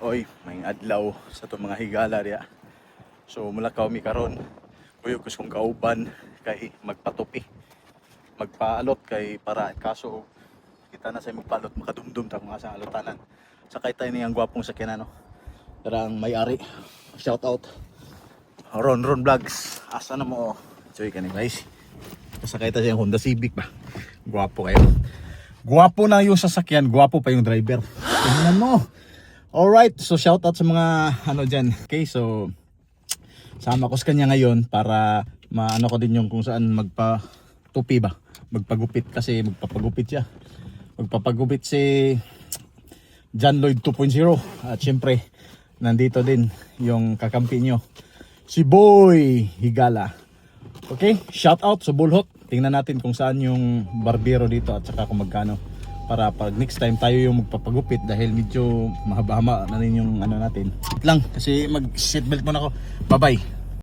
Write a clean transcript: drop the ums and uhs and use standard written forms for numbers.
Oy, may adlaw sa itong mga higala diya. So mula kami karon, kuyo kus kong kauban kay magpatupi. Magpaalot kay para kaso kita na sa magpalot makadumdum ta kung asa alutanan. Sakay tayo niyang gwapong sakyanan no. Darang may-ari. Shout out. Ron Vlogs. Asa na mo? Choy kani guys. Sakay tayo sa Honda Civic ba. Gwapo kayo. Gwapo na yung sasakyan, gwapo pa yung driver. Tingnan mo. Alright, so shout out sa mga ano dyan. Okay, so sama ko sa kanya ngayon para maano ko din yung kung saan magpatupi ba. Magpagupit kasi magpapagupit siya. Magpapagupit si John Lloyd 2.0. At syempre, nandito din yung kakampi nyo. Si Boy Higala. Okay, shout out sa Bulhot. Tingnan natin kung saan yung barbero dito at saka kung magkano. Para pag next time tayo yung magpapagupit dahil medyo mahaba-haba na rin yung ano natin. Wait lang kasi mag seatbelt muna ako. Bye bye.